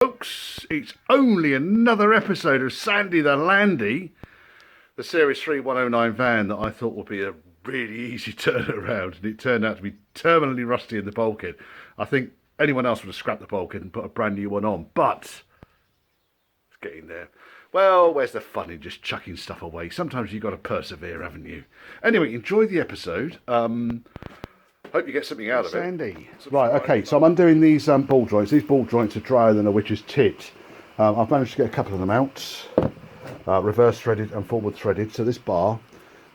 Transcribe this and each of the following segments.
Folks, it's only another episode of Sandy the Landy, the Series 3 109 van that I thought would be a really easy turnaround, and it turned out to be terminally rusty in the bulkhead. I think anyone else would have scrapped the bulkhead and put a brand new one on, but it's getting there. Well, where's the fun in just chucking stuff away? Sometimes you've got to persevere, haven't you? Anyway, enjoy the episode. Hope you get something out of it. Sandy. Right, okay, so I'm undoing these ball joints. These ball joints are drier than a witch's tit. I've managed to get a couple of them out, reverse threaded and forward threaded. So this bar,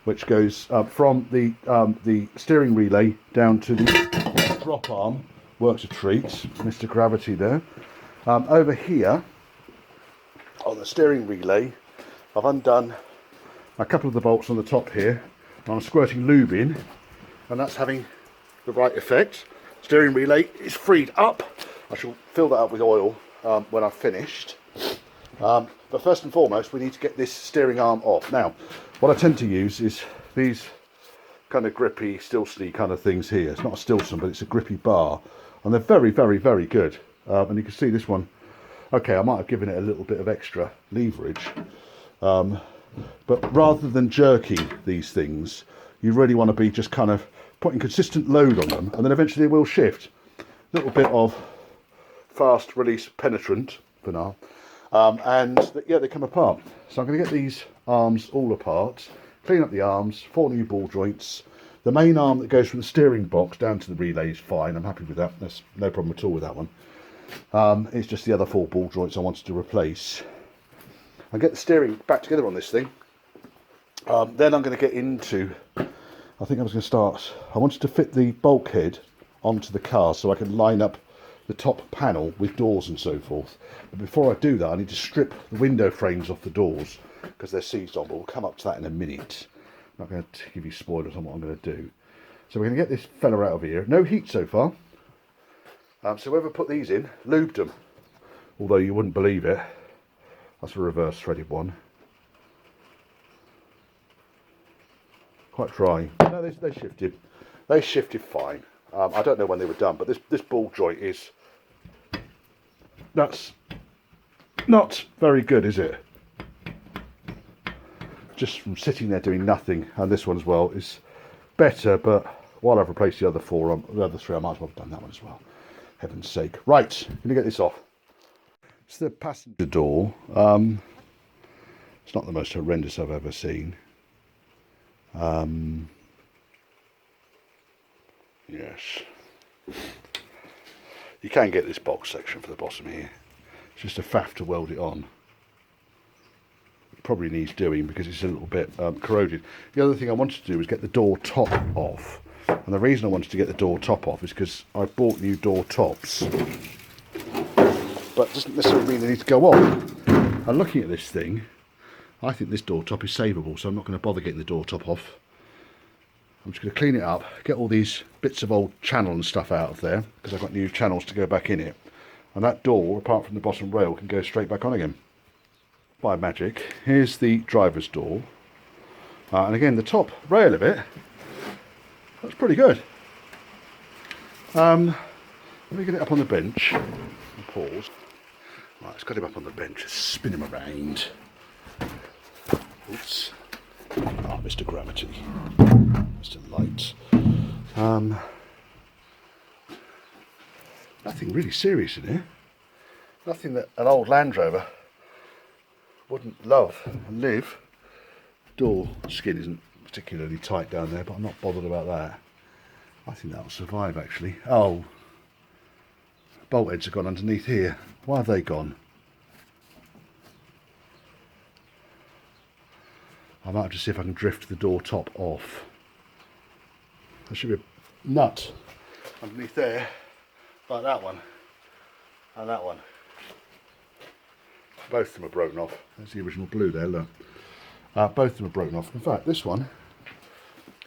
which goes from the steering relay down to the drop arm, works a treat. Mr. Gravity there. Over here, on the steering relay, I've undone a couple of the bolts on the top here. I'm squirting lube in, and that's having the right effect. Steering relay is freed up. I shall fill that up with oil when I've finished. But first and foremost, we need to get this steering arm off. Now, what I tend to use is these kind of grippy Stilson kind of things here. It's not a Stilson, but it's a grippy bar, and they're very, very, very good. And you can see this one. Okay, I might have given it a little bit of extra leverage, but rather than jerking these things, you really want to be just kind of putting consistent load on them, and then eventually they will shift. A little bit of fast release penetrant for now, and yeah, they come apart. So I'm going to get these arms all apart, clean up the arms, 4 new ball joints. The main arm that goes from the steering box down to the relay is fine. I'm happy with that. There's no problem at all with that one. It's just the other 4 ball joints I wanted to replace. I'll get the steering back together on this thing. Then I'm going to get into, I think I was going to start, I wanted to fit the bulkhead onto the car so I can line up the top panel with doors and so forth. But before I do that, I need to strip the window frames off the doors because they're seized on, but we'll come up to that in a minute. I'm not going to give you spoilers on what I'm going to do. So we're going to get this fella out of here. No heat so far. So whoever put these in, lubed them. Although you wouldn't believe it. That's a reverse threaded one. Quite dry. No, they shifted. They shifted fine. I don't know when they were done, but this ball joint is, that's not very good, is it? Just from sitting there doing nothing, and this one as well is better. But while I've replaced the other 4, the other 3, I might as well have done that one as well. Heaven's sake! Right, I'm gonna get this off. It's the passenger door. It's not the most horrendous I've ever seen. Yes, you can get this box section for the bottom here. It's just a faff to weld it on. It probably needs doing because it's a little bit corroded. The other thing I wanted to do was get the door top off, and the reason I wanted to get the door top off is because I bought new door tops, but it doesn't necessarily mean they need to go on. And looking at this thing, I think this door top is savable, so I'm not going to bother getting the door top off. I'm just going to clean it up, get all these bits of old channel and stuff out of there, because I've got new channels to go back in it. And that door, apart from the bottom rail, can go straight back on again. By magic, here's the driver's door. And again, the top rail of it, that's pretty good. Let me get it up on the bench. Pause. Right, let's get him up on the bench, let's spin him around. Oops. Ah, Mr. Gravity. Mr. Light. Nothing really serious in here. Nothing that an old Land Rover wouldn't love and live. Door skin isn't particularly tight down there, but I'm not bothered about that. I think that'll survive actually. Oh, bolt heads have gone underneath here. Why have they gone? I might have to see if I can drift the door top off. There should be a nut underneath there, like that one and that one. Both of them are broken off. There's the original blue there, look. Both of them are broken off. In fact, this one,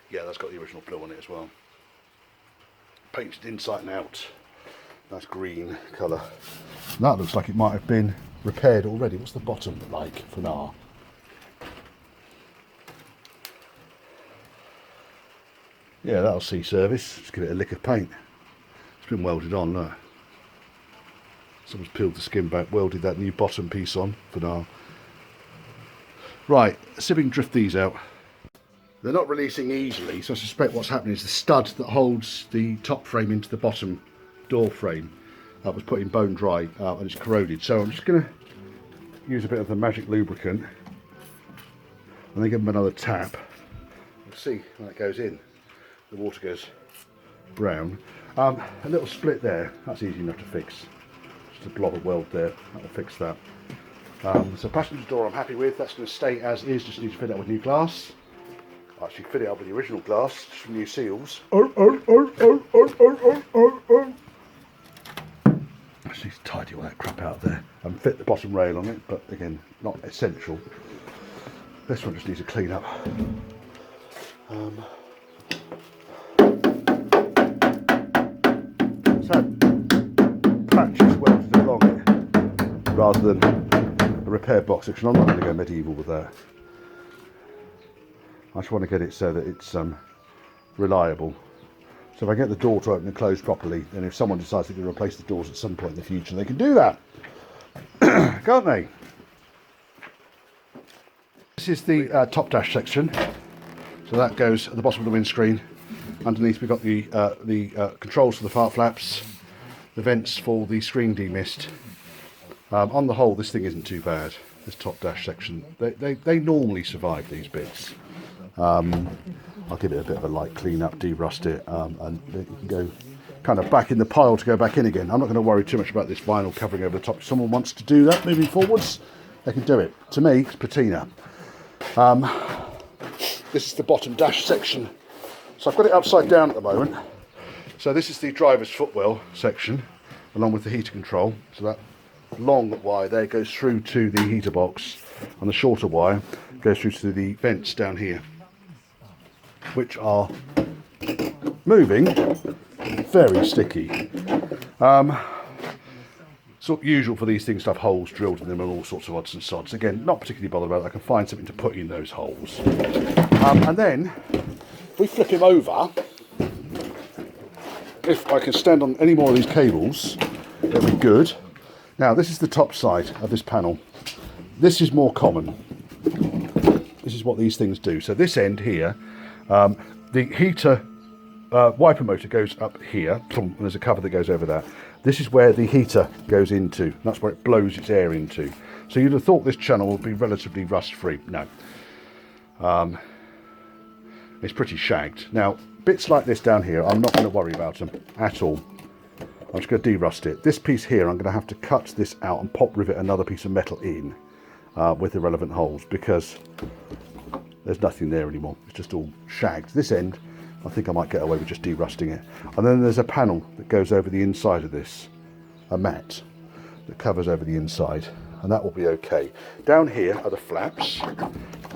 yeah, that's got the original blue on it as well. Painted inside and out. Nice green colour. That looks like it might have been repaired already. What's the bottom like for now? Yeah, that'll see service. Just give it a lick of paint. It's been welded on, look. Someone's peeled the skin back, welded that new bottom piece on for now. Right, let's see if we can drift these out. They're not releasing easily, so I suspect what's happening is the stud that holds the top frame into the bottom door frame was put in bone dry and it's corroded. So I'm just going to use a bit of the magic lubricant and then give them another tap. We'll see when it goes in. The water goes brown. A little split there, that's easy enough to fix. Just a blob of weld there, that'll fix that. So passenger door I'm happy with, that's going to stay as is, just need to fit it up with new glass. Actually fit it up with the original glass, just from new seals. Just need to tidy all that crap out there and fit the bottom rail on it, but again, not essential. This one just needs a clean up. So, patches welded along it rather than a repair box section. I'm not going to go medieval with that. I just want to get it so that it's reliable. So if I get the door to open and close properly, then if someone decides to replace the doors at some point in the future, they can do that. Can't they? This is the top dash section. So that goes at the bottom of the windscreen. Underneath we've got the controls for the fart flaps, the vents for the screen demist. On the whole, this thing isn't too bad, this top dash section. They normally survive these bits. I'll give it a bit of a light clean up, de-rust it, and you can go kind of back in the pile to go back in again. I'm not going to worry too much about this vinyl covering over the top. If someone wants to do that moving forwards, they can do it. To me, it's patina. This is the bottom dash section. So I've got it upside down at the moment. So this is the driver's footwell section, along with the heater control. So that long wire there goes through to the heater box, and the shorter wire goes through to the vents down here, which are moving, very sticky. Sort of usual for these things to have holes drilled in them and all sorts of odds and sods. Again, not particularly bothered about it. I can find something to put in those holes. And then, if we flip him over, if I can stand on any more of these cables, it'll be good. Now, this is the top side of this panel. This is more common. This is what these things do. So this end here, the heater wiper motor goes up here, and there's a cover that goes over that. This is where the heater goes into. That's where it blows its air into. So you'd have thought this channel would be relatively rust-free. No. It's pretty shagged. Now, bits like this down here, I'm not going to worry about them at all. I'm just going to de-rust it. This piece here, I'm going to have to cut this out and pop rivet another piece of metal in with the relevant holes, because there's nothing there anymore. It's just all shagged. This end, I think I might get away with just de-rusting it. And then there's a panel that goes over the inside of this, a mat that covers over the inside, and that will be okay. Down here are the flaps.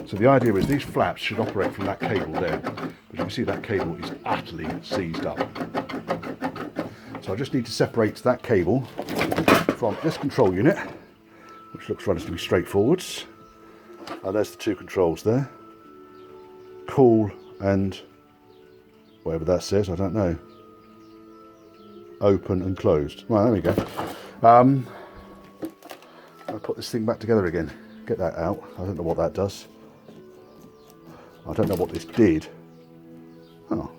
So the idea is these flaps should operate from that cable there. But you can see that cable is utterly seized up. So I just need to separate that cable from this control unit, which looks relatively straightforward. And there's the two controls there. Cool and whatever that says, I don't know. Open and closed. Well, there we go. I'll put this thing back together again. Get that out. I don't know what that does. I don't know what this did. Oh,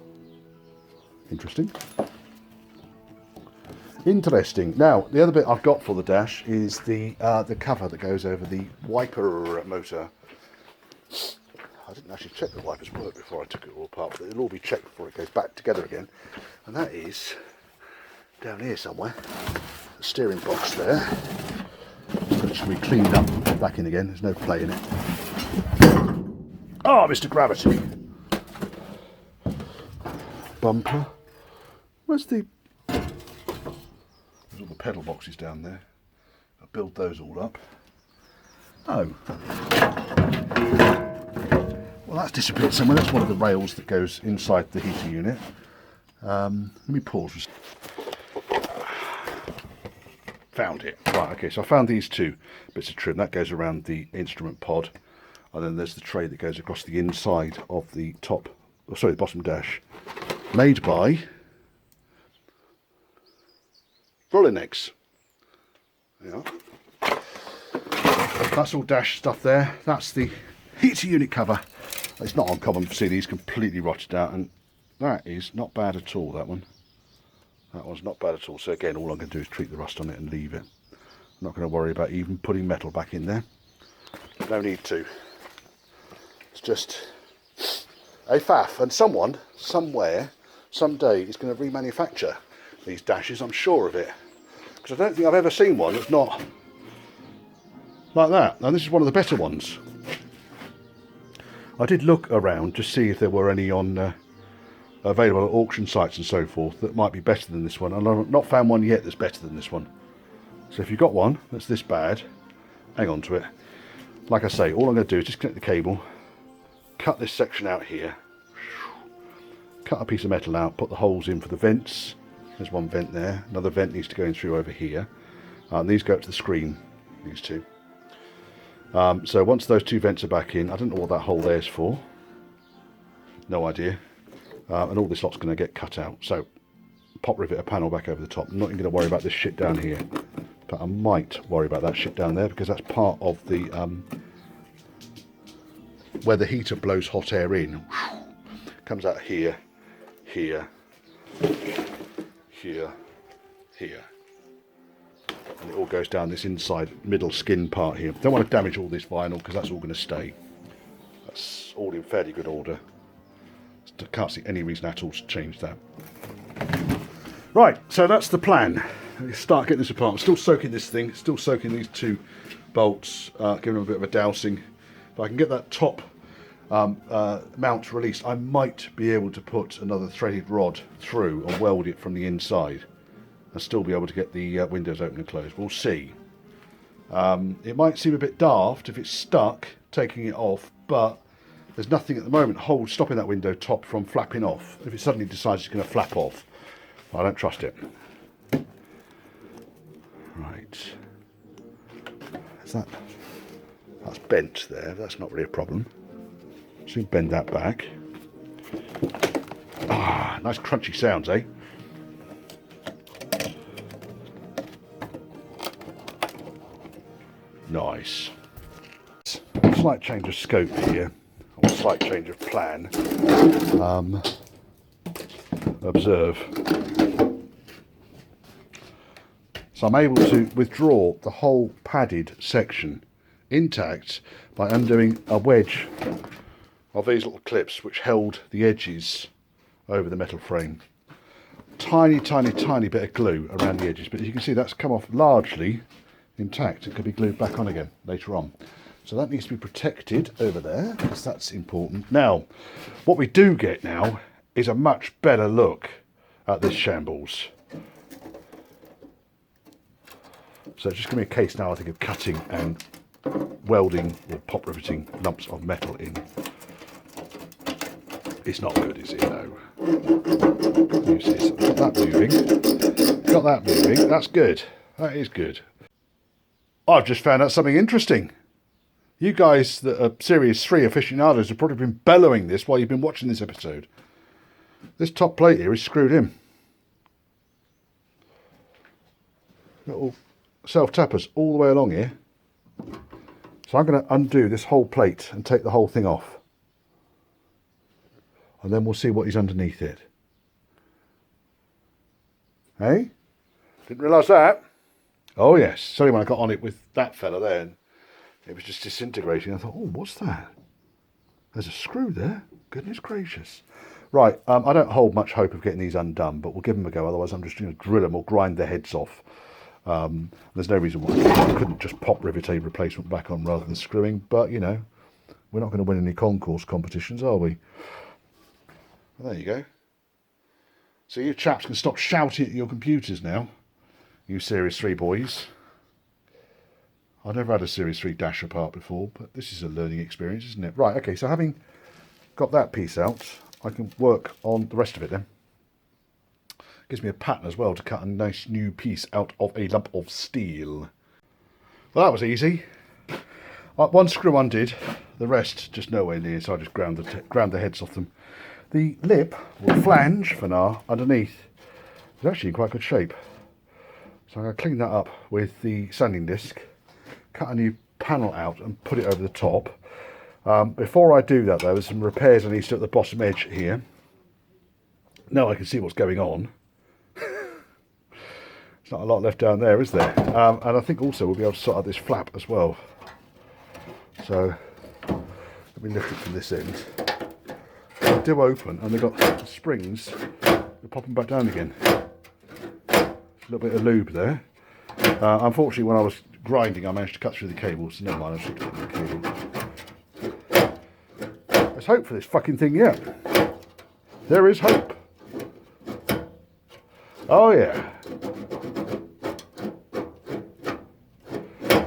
interesting. Interesting. Now, the other bit I've got for the dash is the cover that goes over the wiper motor. I didn't actually check the wipers work before I took it all apart, but it'll all be checked before it goes back together again. And that is down here somewhere. The steering box there, which should be cleaned up back in again. There's no play in it. Oh, Mr. Gravity. Bumper. Where's the... There's all the pedal boxes down there. I'll build those all up. Oh. Well, that's disappeared somewhere. That's one of the rails that goes inside the heater unit. Let me pause. Found it. Right, okay, so I found these two bits of trim. That goes around the instrument pod. And then there's the tray that goes across the inside of the top, oh, sorry, the bottom dash. Made by Rollinex. Yeah. That's all dash stuff there. That's the heater unit cover. It's not uncommon to see these completely rotted out, and that is not bad at all, that one. That one's not bad at all. So again, all I'm going to do is treat the rust on it and leave it. I'm not going to worry about even putting metal back in there. No need to. It's just a faff, and someone, somewhere, someday is going to remanufacture these dashes, I'm sure of it. Because I don't think I've ever seen one that's not like that. And this is one of the better ones. I did look around to see if there were any on available at auction sites and so forth that might be better than this one, and I've not found one yet that's better than this one. So if you've got one that's this bad, hang on to it. Like I say, all I'm going to do is just connect the cable, cut this section out here, cut a piece of metal out, put the holes in for the vents. There's one vent there, another vent needs to go in through over here. These go up to the screen, these two. So once those two vents are back in, I don't know what that hole there's for. No idea. And all this lot's going to get cut out. So pop rivet a panel back over the top. I'm not even going to worry about this shit down here. But I might worry about that shit down there, because that's part of the where the heater blows hot air in. Comes out here, here, here, here. And it all goes down this inside middle skin part here. Don't want to damage all this vinyl, because that's all going to stay. That's all in fairly good order. I can't see any reason at all to change that. Right, so that's the plan. Let's start getting this apart. I'm still soaking this thing, still soaking these two bolts, giving them a bit of a dousing. If I can get that top mount released, I might be able to put another threaded rod through and weld it from the inside and still be able to get the windows open and closed. We'll see. It might seem a bit daft if it's stuck, taking it off, but there's nothing at the moment stopping that window top from flapping off. If it suddenly decides it's going to flap off, I don't trust it. Right. That's bent there. That's not really a problem. So you bend that back. Ah, nice crunchy sounds, eh? Nice. Slight change of scope here, or slight change of plan. Observe. So I'm able to withdraw the whole padded section intact by undoing a wedge of these little clips which held the edges over the metal frame. Tiny, tiny, tiny bit of glue around the edges, but you can see that's come off largely intact. It could be glued back on again later on. So that needs to be protected over there, because that's important. Now, what we do get now is a much better look at this shambles. So it's just going to be a case now, I think, of cutting and welding or pop riveting lumps of metal in. It's not good, is it? No. You see, so got that moving. Got that moving. That's good. That is good. I've just found out something interesting. You guys that are Series 3 aficionados have probably been bellowing this while you've been watching this episode. This top plate here is screwed in. Little self-tappers all the way along here. So I'm going to undo this whole plate and take the whole thing off. And then we'll see what is underneath it. Hey? Didn't realise that. Oh yes, sorry when I got on it with that fella there, and it was just disintegrating. I thought, oh, what's that? There's a screw there. Goodness gracious. Right, I don't hold much hope of getting these undone, but we'll give them a go. Otherwise, I'm just going to drill them or grind their heads off. There's no reason why I couldn't just pop rivet a replacement back on rather than screwing. But, you know, we're not going to win any concourse competitions, are we? Well, there you go. So you chaps can stop shouting at your computers now. You Series 3 boys. I've never had a Series 3 dash apart before, but this is a learning experience, isn't it? Right, okay, so having got that piece out, I can work on the rest of it then. Gives me a pattern as well to cut a nice new piece out of a lump of steel. Well, that was easy. One screw undid, the rest just nowhere near, so I just ground the heads off them. The lip, or flange for now, underneath, is actually in quite good shape. So I'm going to clean that up with the sanding disc, cut a new panel out and put it over the top. Before I do that though, there's some repairs I need to do at the bottom edge here. Now I can see what's going on. There's not a lot left down there, is there? And I think also we'll be able to sort out this flap as well. So let me lift it from this end. They do open and they've got springs. They're popping back down again. A little bit of lube there. Unfortunately, when I was grinding, I managed to cut through the cables. So never mind, I should cut through the cable. There's hope for this fucking thing yet. There is hope. Oh yeah.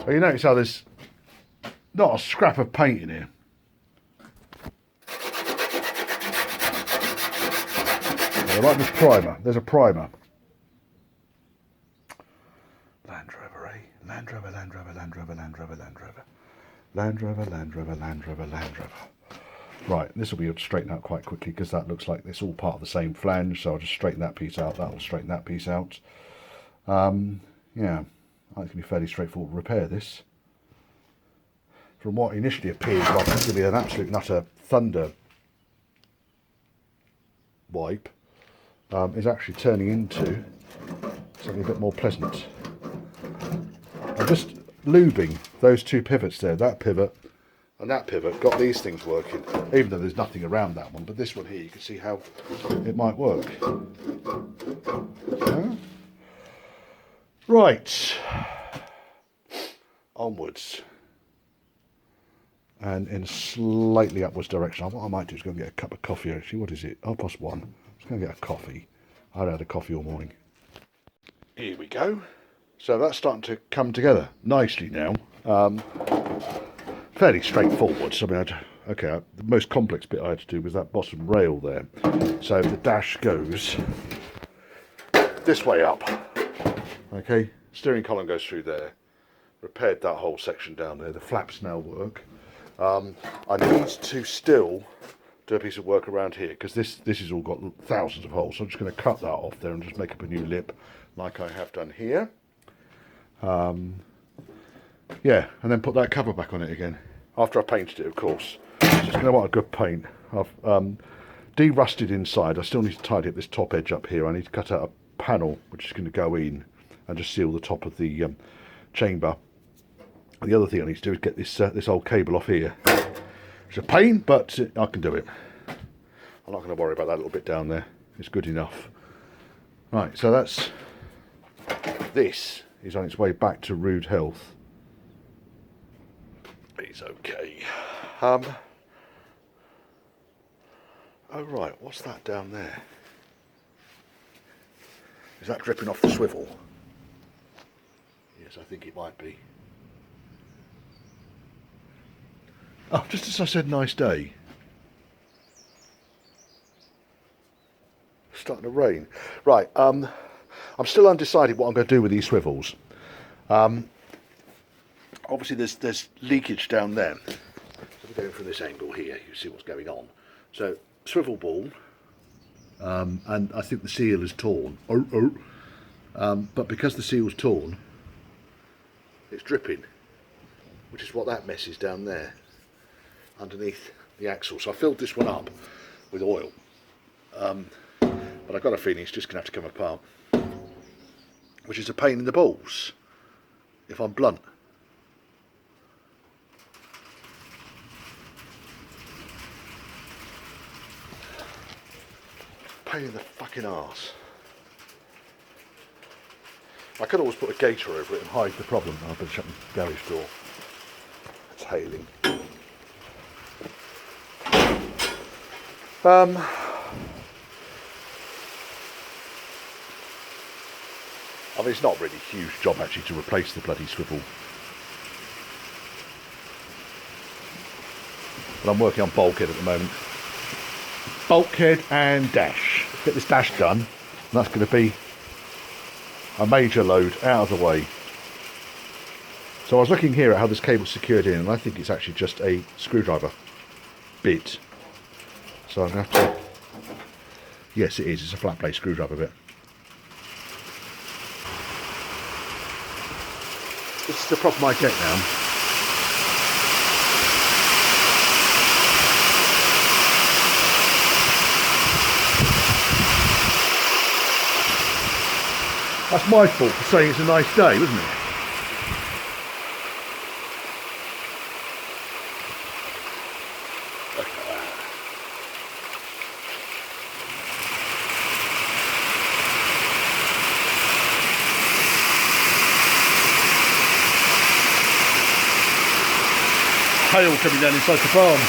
Well, you notice how there's not a scrap of paint in here. I like this primer. There's a primer. Land Rover, eh? Land Rover, Land Rover, Land Rover, Land Rover, Land Rover. Land Rover, Land Rover, Land Rover, Land Rover. Right, this will be able to straighten out quite quickly because that looks like it's all part of the same flange. So I'll just straighten that piece out. That will straighten that piece out. Yeah, I think it can be fairly straightforward to repair this. From what initially appeared like it's going to be an absolute nutter thunder wipe, is actually turning into something a bit more pleasant. I'm just lubing those two pivots there, that pivot and that pivot, got these things working, even though there's nothing around that one, but this one here you can see how it might work. Right, onwards and in a slightly upwards direction. What I might do is go and get a cup of coffee actually. What is it? 1:30. Just going to get a coffee. I haven't had a coffee all morning. Here we go. So that's starting to come together nicely now. Fairly straightforward. So, the most complex bit I had to do was that bottom rail there. So the dash goes this way up. Okay, steering column goes through there. Repaired that whole section down there. The flaps now work. I need to still do a piece of work around here because this has all got thousands of holes. So I'm just going to cut that off there and just make up a new lip like I have done here. Yeah, and then put that cover back on it again after I painted it, of course. Just going to want a good paint. I've de-rusted inside. I still need to tidy up this top edge up here. I need to cut out a panel which is going to go in and just seal the top of the chamber. And the other thing I need to do is get this old cable off here. It's a pain, but I can do it. I'm not going to worry about that little bit down there. It's good enough. Right, so this is on its way back to rude health. It's okay. Oh right, what's that down there? Is that dripping off the swivel? Yes, I think it might be. Oh, just as I said, nice day. Starting to rain. Right, I'm still undecided what I'm going to do with these swivels. Obviously there's leakage down there. So we're going from this angle here, you see what's going on. So, swivel ball, and I think the seal is torn. But because the seal's torn, it's dripping, which is what that mess is down there, underneath the axle. So I filled this one up with oil, but I've got a feeling it's just going to have to come apart, which is a pain in the balls, if I'm blunt. Pain in the fucking arse. I could always put a gator over it and hide the problem. I've been shutting the garage door. It's hailing. I mean, it's not really a huge job actually to replace the bloody swivel. But I'm working on bulkhead at the moment. Bulkhead and dash. Get this dash done, and that's going to be a major load out of the way. So I was looking here at how this cable's secured in, and I think it's actually just a screwdriver bit. So I'm going to have to... Yes, it is. It's a flat blade screwdriver bit. This is the prop of my deck now. That's my fault for saying it's a nice day, wasn't it? Hail coming down inside the barn.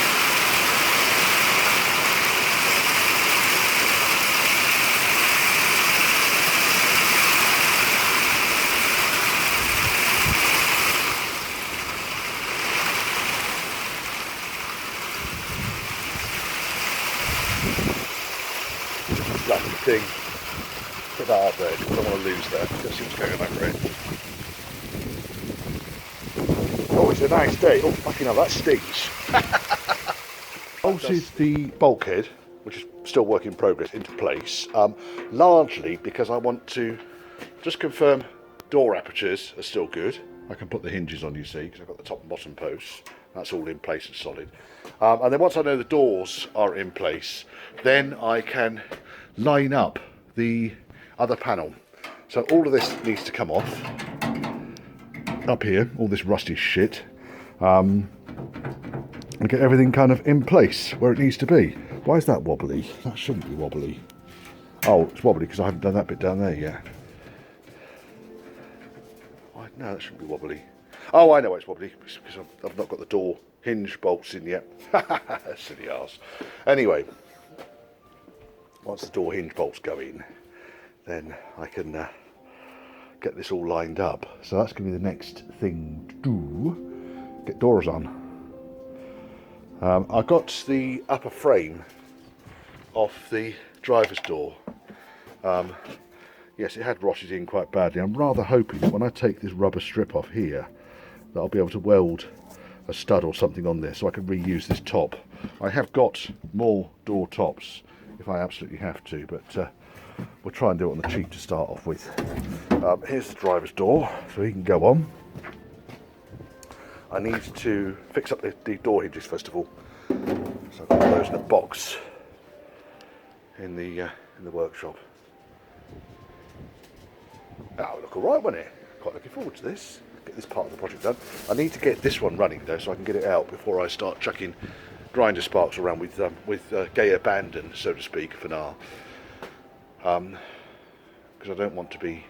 Lovely thing. Put that up there, because I don't want to lose that. Let's see what's going on over it. Oh, it's a nice day. Oh, fucking hell, that stings. Bolted the bulkhead, which is still work in progress, into place, largely because I want to just confirm door apertures are still good. I can put the hinges on, you see, because I've got the top and bottom posts. That's all in place and solid. And then once I know the doors are in place, then I can line up the other panel. So all of this needs to come off. Up here, all this rusty shit. And get everything kind of in place where it needs to be. Why is that wobbly? That shouldn't be wobbly. Oh, it's wobbly because I haven't done that bit down there yet. No, that shouldn't be wobbly. Oh, I know why it's wobbly. It's because I've not got the door hinge bolts in yet. Silly arse. Anyway, once the door hinge bolts go in, then I can get this all lined up. So that's going to be the next thing to do. Get doors on. I got the upper frame off the driver's door. Yes, it had rotted in quite badly. I'm rather hoping that when I take this rubber strip off here, that I'll be able to weld a stud or something on this so I can reuse this top. I have got more door tops if I absolutely have to, but we'll try and do it on the cheap to start off with. Here's the driver's door, so he can go on. I need to fix up the door hinges first of all. So I've got those in a box in the workshop. That would look alright, wouldn't it? Quite looking forward to this. Get this part of the project done. I need to get this one running though, so I can get it out before I start chucking grinder sparks around with gay abandon, so to speak, for now. Because I don't want to be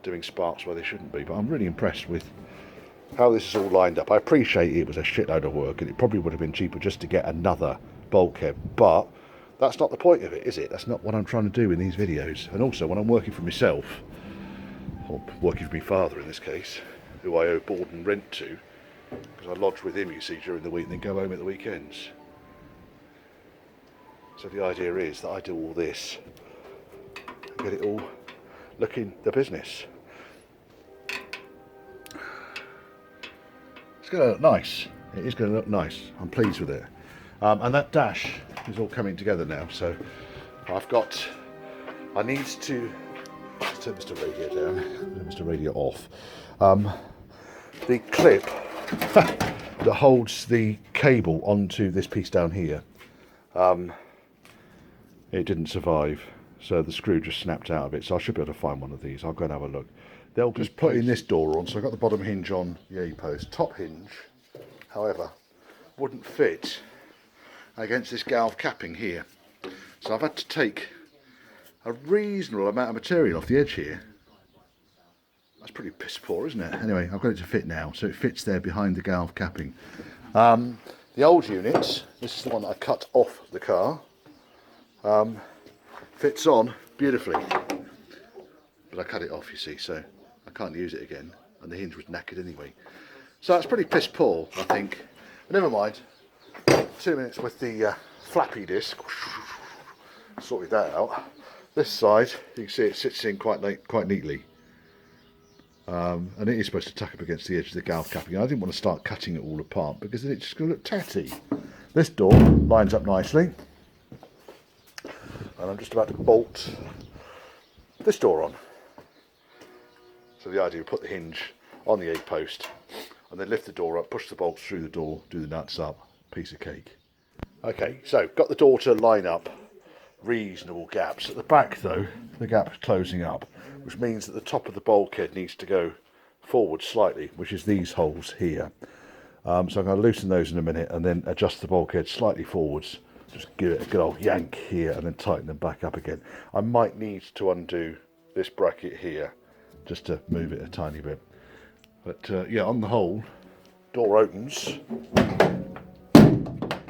doing sparks where they shouldn't be. But I'm really impressed with how this is all lined up. I appreciate it was a shitload of work, and it probably would have been cheaper just to get another bulkhead, but that's not the point of it, is it? That's not what I'm trying to do in these videos. And also, when I'm working for myself, or working for my father in this case, who I owe board and rent to, because I lodge with him, you see, during the week and then go home at the weekends. So the idea is that I do all this and get it all looking the business. It's going to look nice. It is going to look nice. I'm pleased with it. And that dash is all coming together now. So I need to turn Mr. Radio down, turn Mr. Radio off. The clip that holds the cable onto this piece down here, it didn't survive. So the screw just snapped out of it. So I should be able to find one of these. I'll go and have a look. They'll just put in this door on. So I've got the bottom hinge on the A-post. Top hinge, however, wouldn't fit against this galv capping here. So I've had to take a reasonable amount of material off the edge here. That's pretty piss poor, isn't it? Anyway, I've got it to fit now. So it fits there behind the galv capping. The old unit, this is the one that I cut off the car. Fits on beautifully, but I cut it off, you see, so I can't use it again, and the hinge was knackered anyway. So that's pretty piss poor, I think. But never mind. 2 minutes with the flappy disc, sorted that out. This side, you can see it sits in quite neatly, and it is supposed to tuck up against the edge of the galv capping. I didn't want to start cutting it all apart because then it's just going to look tatty. This door lines up nicely. And I'm just about to bolt this door on. So the idea, put the hinge on the 8-post and then lift the door up, push the bolts through the door, do the nuts up, piece of cake. Okay, so got the door to line up, reasonable gaps. At the back though, the gap's closing up, which means that the top of the bulkhead needs to go forward slightly, which is these holes here. So I'm going to loosen those in a minute and then adjust the bulkhead slightly forwards. Just give it a good old yank here and then tighten them back up again. I might need to undo this bracket here just to move it a tiny bit. But yeah, on the whole, door opens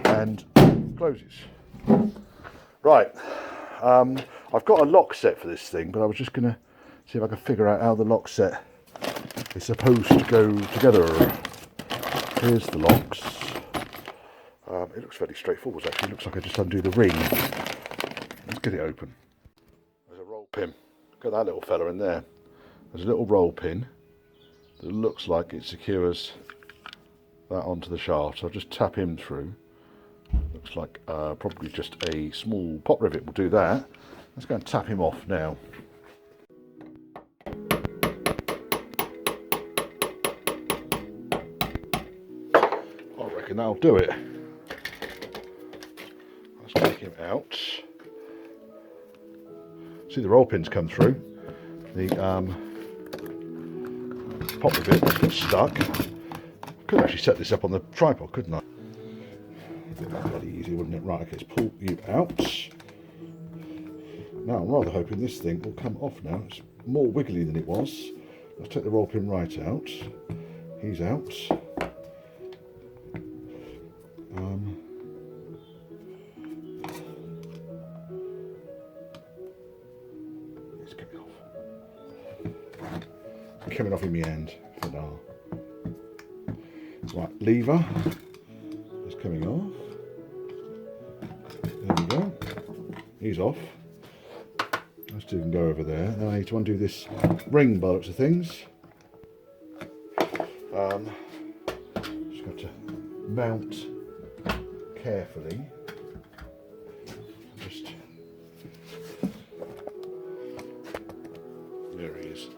and closes. Right, I've got a lock set for this thing, but I was just going to see if I can figure out how the lock set is supposed to go together. Here's the locks. It looks fairly straightforward actually. It looks like I just undo the ring. Let's get it open. There's a roll pin. Got that little fella in there. There's a little roll pin that looks like it secures that onto the shaft. So I'll just tap him through. Looks like probably just a small pop rivet will do that. Let's go and tap him off now. I reckon that'll do it. Let's take him out. See the roll pins come through. The pop rivet got stuck. Could actually set this up on the tripod, couldn't I? That'd be bloody easy, wouldn't it? Right, okay, let's pull you out. Now I'm rather hoping this thing will come off now. It's more wiggly than it was. Let's take the roll pin right out. He's out. It's coming off. Coming off in my hand for now. Right, lever is coming off. There we go. He's off. Let's do go over there. Then I need to undo this ring by the looks of things. Just got to mount carefully. Just there he is.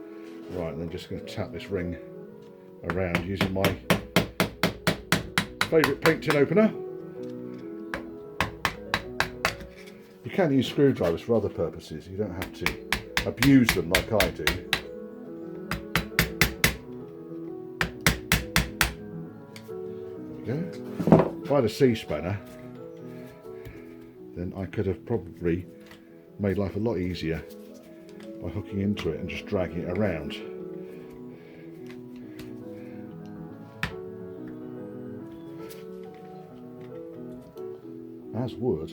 Right, and then just going to tap this ring around using my favourite paint tin opener. You can use screwdrivers for other purposes. You don't have to abuse them like I do. There we go. If I had a C-spanner, then I could have probably made life a lot easier by hooking into it and just dragging it around. As would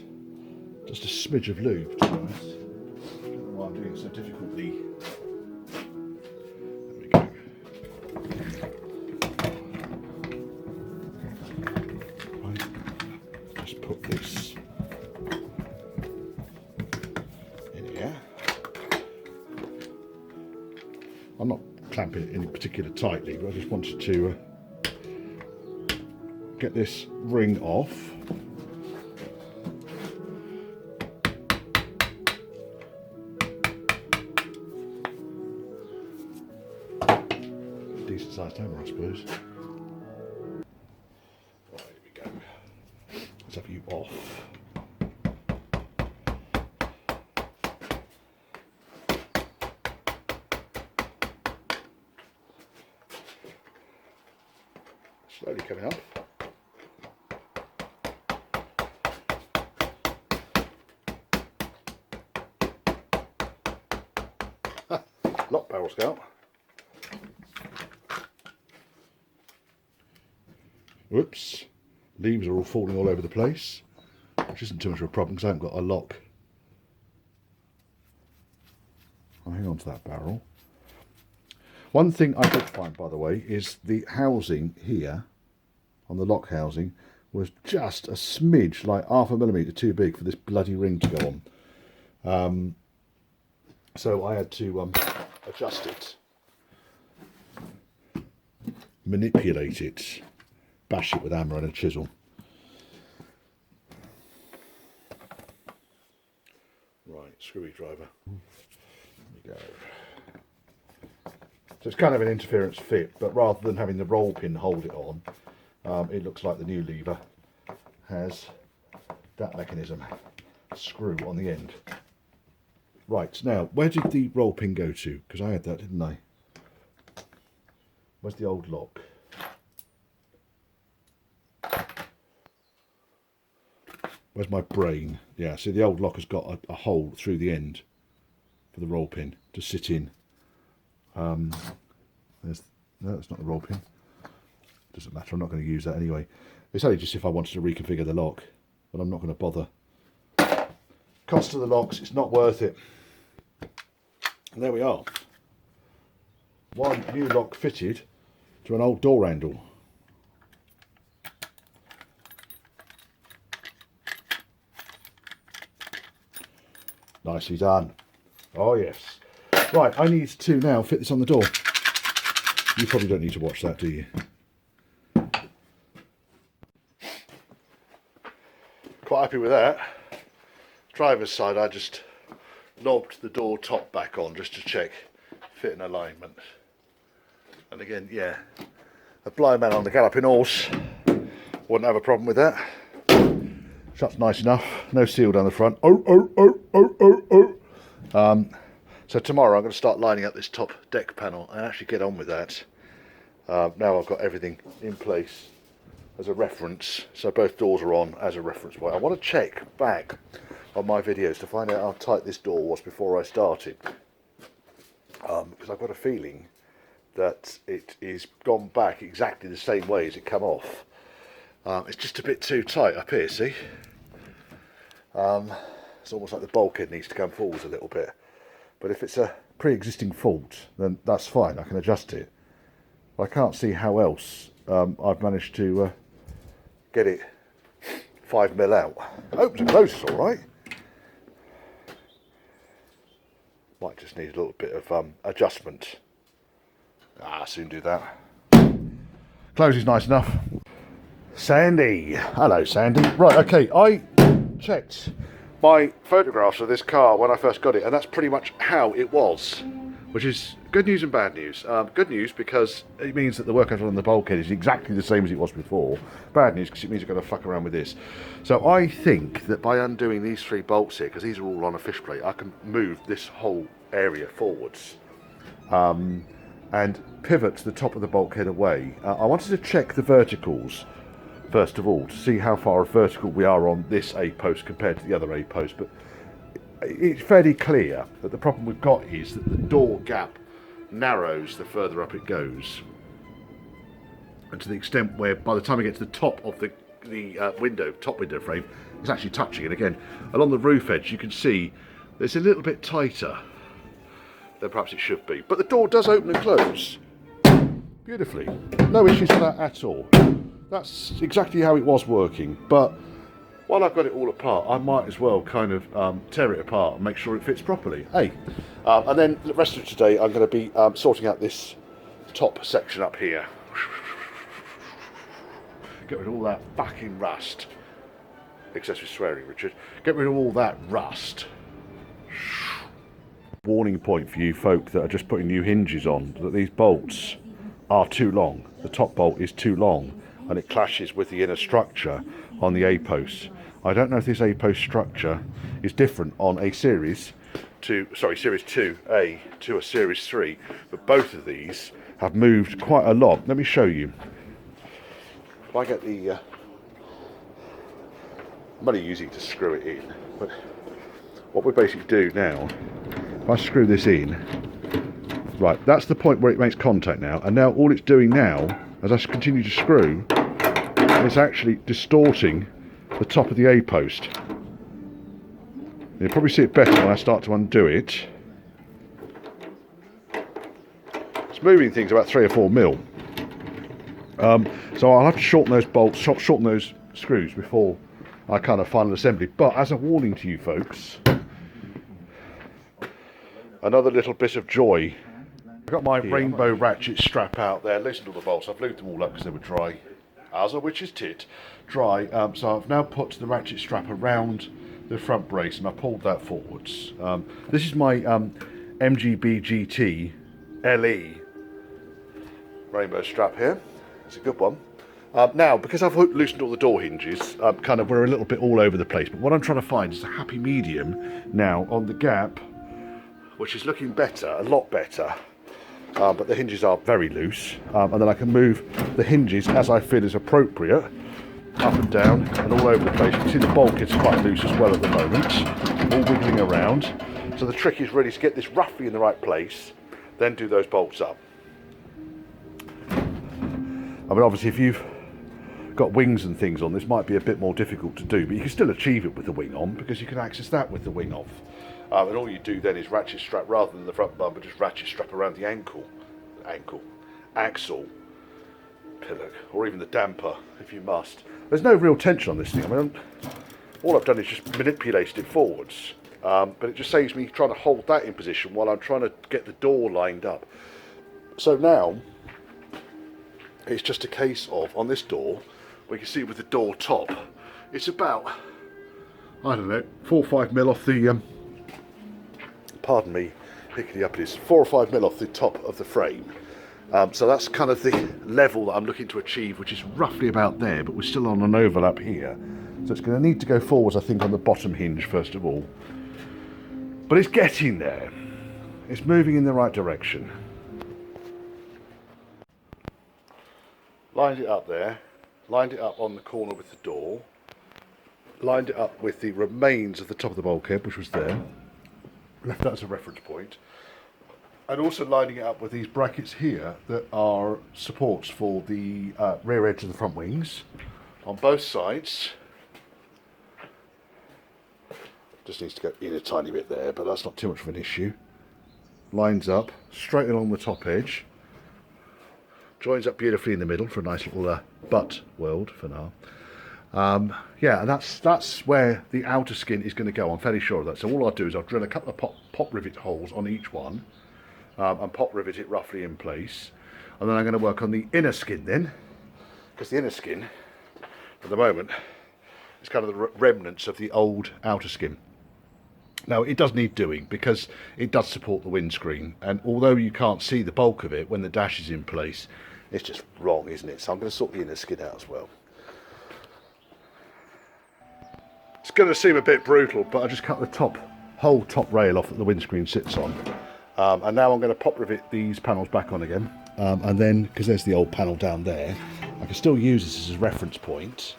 just a smidge of lube, to be honest. I don't know why I'm doing it so difficultly. There we go. Right. Just put this in here. I'm not clamping it in particular tightly, but I just wanted to get this ring off. Decent sized hammer, I suppose. Right, here we go. Let's have you off. Slowly coming up. Lock barrel scout. Whoops, leaves are all falling all over the place, which isn't too much of a problem because I haven't got a lock. I'll hang on to that barrel. One thing I did find, by the way, is the housing here, on the lock housing, was just a smidge, like 0.5 millimetre too big for this bloody ring to go on. So I had to adjust it, manipulate it, bash it with a hammer and a chisel. Right, screwy driver. There we go. So it's kind of an interference fit, but rather than having the roll pin hold it on, it looks like the new lever has that mechanism screw on the end. Right, now where did the roll pin go to? Because I had that, didn't I? Where's the old lock? Where's my brain? Yeah, see the old lock has got a hole through the end for the roll pin to sit in. No, that's not the roll pin. Doesn't matter, I'm not going to use that anyway. It's only just if I wanted to reconfigure the lock, but I'm not going to bother. Cost of the locks, it's not worth it. And there we are. One new lock fitted to an old door handle. Nicely done. Oh yes. Right, I need to now fit this on the door. You probably don't need to watch that, do you? Quite happy with that. Driver's side, I just knobbed the door top back on just to check fit and alignment. And again, yeah, a blind man on the galloping horse wouldn't have a problem with that. Shuts nice enough, no seal down the front. So tomorrow I'm going to start lining up this top deck panel and actually get on with that. Now I've got everything in place as a reference, so both doors are on as a reference point. I want to check back on my videos to find out how tight this door was before I started, because I've got a feeling that it is gone back exactly the same way as it come off. It's just a bit too tight up here, see? It's almost like the bulkhead needs to come forwards a little bit, but if it's a pre-existing fault then that's fine, I can adjust it. But I can't see how else I've managed to get it 5mm out. Opens and closes alright. Might just need a little bit of adjustment. I'll soon do that. Closes nice enough. Sandy. Hello Sandy. Right, okay, I checked my photographs of this car when I first got it, and that's pretty much how it was, which is good news and bad news. Good news because it means that the work I've done on the bulkhead is exactly the same as it was before. Bad news because it means I've got to fuck around with this. So I think that by undoing these 3 bolts here, because these are all on a fish plate, I can move this whole area forwards and pivot the top of the bulkhead away. I wanted to check the verticals first of all to see how far vertical we are on this A post compared to the other A post, but it's fairly clear that the problem we've got is that the door gap narrows the further up it goes, and to the extent where by the time we get to the top of the top window frame, it's actually touching it again. Along the roof edge you can see it's a little bit tighter than perhaps it should be, but the door does open and close beautifully. No issues with that at all. That's exactly how it was working, but while I've got it all apart, I might as well kind of tear it apart and make sure it fits properly. Hey, and then the rest of today I'm going to be sorting out this top section up here. Get rid of all that fucking rust. Excessive swearing, Richard. Get rid of all that rust. Warning point for you folk that are just putting new hinges on, that these bolts are too long. The top bolt is too long and it clashes with the inner structure on the A-post. I don't know if this A-post structure is different on a Series 2A to a Series 3, but both of these have moved quite a lot. Let me show you. If I get the... I'm only using it to screw it in, but what we basically do now, if I screw this in, right, that's the point where it makes contact now, and now all it's doing now, as I continue to screw, it's actually distorting the top of the A-post. You'll probably see it better when I start to undo it. It's moving things about 3 or 4mm. So I'll have to shorten those bolts, shorten those screws before I kind of final assembly. But as a warning to you folks, another little bit of joy. I've got my rainbow ratchet strap out there, loosened all the bolts. I've lubed them all up because they were dry. As a witch's tit, dry. So I've now put the ratchet strap around the front brace and I pulled that forwards. This is my MGB GT LE rainbow strap here. It's a good one. Now, because I've loosened all the door hinges, we're a little bit all over the place. But what I'm trying to find is a happy medium now on the gap, which is looking better, a lot better. But the hinges are very loose. And then I can move the hinges as I feel is appropriate, up and down and all over the place. You can see the bulkhead's quite loose as well at the moment, all wiggling around. So the trick is really to get this roughly in the right place, then do those bolts up. I mean, obviously if you've got wings and things on, this might be a bit more difficult to do, but you can still achieve it with the wing on, because you can access that with the wing off. And all you do then is ratchet strap, rather than the front bumper, just ratchet strap around the axle, pillock, or even the damper if you must. There's no real tension on this thing. I mean, all I've done is just manipulated it forwards, but it just saves me trying to hold that in position while I'm trying to get the door lined up. So now it's just a case of, on this door, we can see with the door top, it's about, I don't know, 4 or 5 mil off the, pardon me, hickety up it is, 4 or 5 mil off the top of the frame. So that's kind of the level that I'm looking to achieve, which is roughly about there, but we're still on an overlap here. So it's going to need to go forwards, I think, on the bottom hinge first of all. But it's getting there. It's moving in the right direction. Lined it up there. Lined it up on the corner with the door, lined it up with the remains of the top of the bulkhead, which was there, left that as a reference point, and also lining it up with these brackets here that are supports for the rear edge of the front wings on both sides. Just needs to go in a tiny bit there, but that's not too much of an issue. Lines up straight along the top edge. Joins up beautifully in the middle for a nice little butt weld for now. Yeah, and that's where the outer skin is going to go. I'm fairly sure of that. So all I'll do is I'll drill a couple of pop rivet holes on each one, and pop rivet it roughly in place. And then I'm going to work on the inner skin then, because the inner skin, at the moment, is kind of the remnants of the old outer skin. Now, it does need doing because it does support the windscreen, and although you can't see the bulk of it when the dash is in place, it's just wrong, isn't it? So I'm going to sort the inner skin out as well. It's going to seem a bit brutal, but I just cut the whole top rail off that the windscreen sits on. And now I'm going to pop rivet these panels back on again. And then, because there's the old panel down there, I can still use this as a reference point,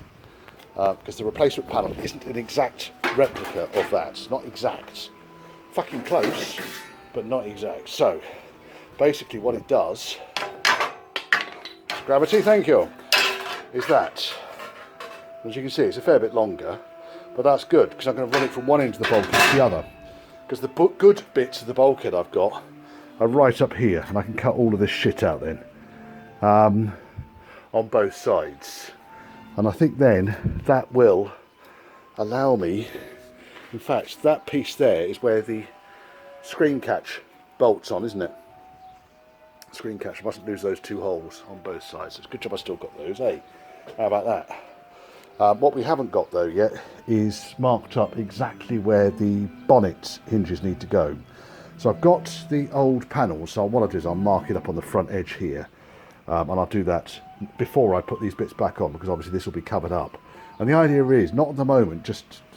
because the replacement panel isn't an exact replica of that. It's not exact. Fucking close, but not exact. So, basically what it does, gravity, thank you, is that, as you can see, it's a fair bit longer, but that's good, because I'm going to run it from one end of the bulkhead to the other. Because the good bits of the bulkhead I've got are right up here, and I can cut all of this shit out then, on both sides. And I think then that will allow me, in fact, that piece there is where the screen catch bolts on, isn't it? Screen catch, I mustn't lose those 2 holes on both sides. It's a good job I still got those, eh? How about that? What we haven't got though yet is marked up exactly where the bonnet hinges need to go. So I've got the old panels, so what I'll do is I'll mark it up on the front edge here, and I'll do that before I put these bits back on, because obviously this will be covered up. And the idea is, not at the moment,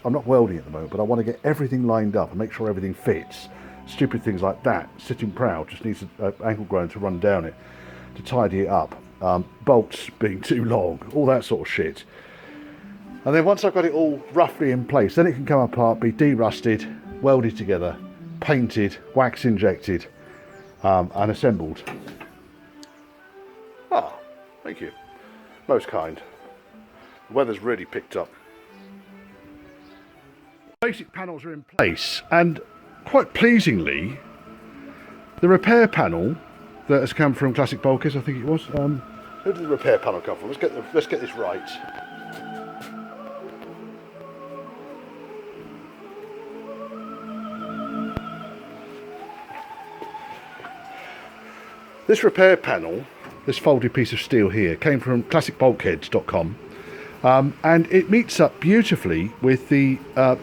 I'm not welding at the moment, but I want to get everything lined up and make sure everything fits. Stupid things like that, sitting proud, just needs an ankle groan to run down it to tidy it up. Bolts being too long, all that sort of shit. And then once I've got it all roughly in place, then it can come apart, be de-rusted, welded together, painted, wax injected, and assembled. Ah, thank you. Most kind. The weather's really picked up. Basic panels are in place, and quite pleasingly, the repair panel that has come from Classic Bulkheads, I think it was. Who did the repair panel come from? Let's get this right. This repair panel, this folded piece of steel here, came from classicbulkheads.com, and it meets up beautifully with the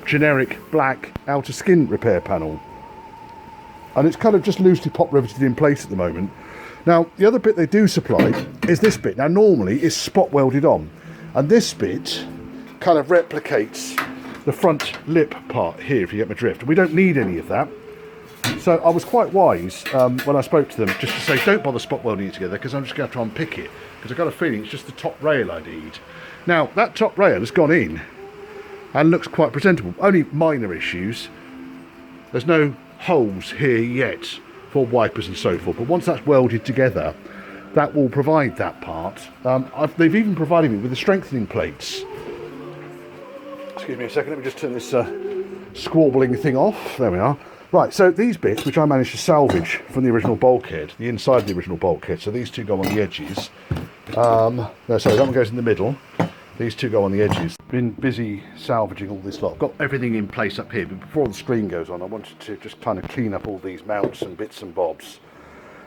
generic black outer skin repair panel. And it's kind of just loosely pop riveted in place at the moment, Now, the other bit they do supply is this bit. Now, normally it's spot welded on, and this bit kind of replicates the front lip part here, if you get my drift. We don't need any of that. So I was quite wise when I spoke to them just to say, don't bother spot welding it together, because I'm just going to try and pick it, because I've got a feeling it's just the top rail I need. Now, that top rail has gone in and looks quite presentable. Only minor issues. There's no holes here yet for wipers and so forth, but once that's welded together, that will provide that part. They've even provided me with the strengthening plates. Excuse me a second, let me just turn this squabbling thing off. There we are. Right, so these bits, which I managed to salvage from the original bulkhead, the inside of the original bulkhead, so these two go on the edges. No, sorry, that one goes in the middle. These two go on the edges. Been busy salvaging all this lot. I've got everything in place up here, but before the screen goes on, I wanted to just kind of clean up all these mounts and bits and bobs.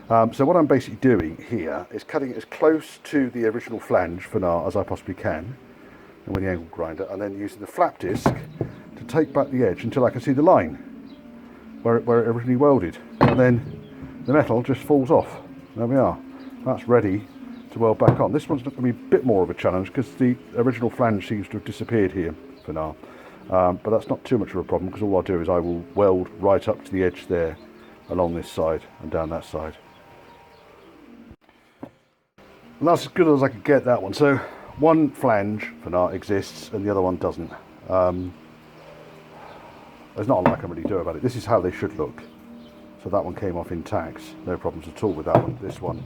So what I'm basically doing here is cutting it as close to the original flange for now as I possibly can, and with the angle grinder, and then using the flap disc to take back the edge until I can see the line where it originally welded, and then the metal just falls off. There we are. That's ready to weld back on. This one's going to be a bit more of a challenge because the original flange seems to have disappeared here for now, but that's not too much of a problem, because all I'll do is I will weld right up to the edge there along this side and down that side. And that's as good as I could get that one. So one flange for now exists and the other one doesn't. There's not a lot I can really do about it. This is how they should look. So that one came off intact, no problems at all with that one. This one,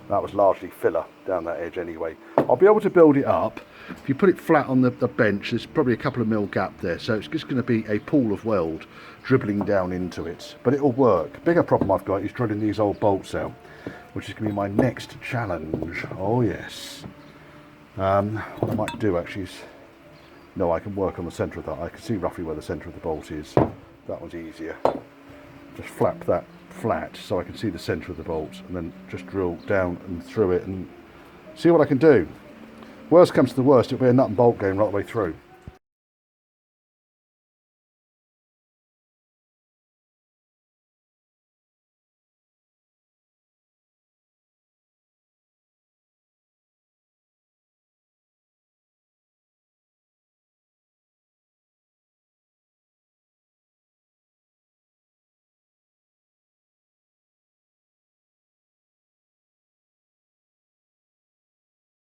that was largely filler down that edge anyway. I'll be able to build it up. If you put it flat on the bench, there's probably a couple of mil gap there, so it's just going to be a pool of weld dribbling down into it, but it'll work. Bigger problem I've got is drilling these old bolts out, which is going to be my next challenge. Oh yes. What I might do actually is, no, I can work on the centre of that. I can see roughly where the centre of the bolt is. That one's easier. Just flap that flat so I can see the centre of the bolt, and then just drill down and through it and see what I can do. Worst comes to the worst, it'll be a nut and bolt game right the way through.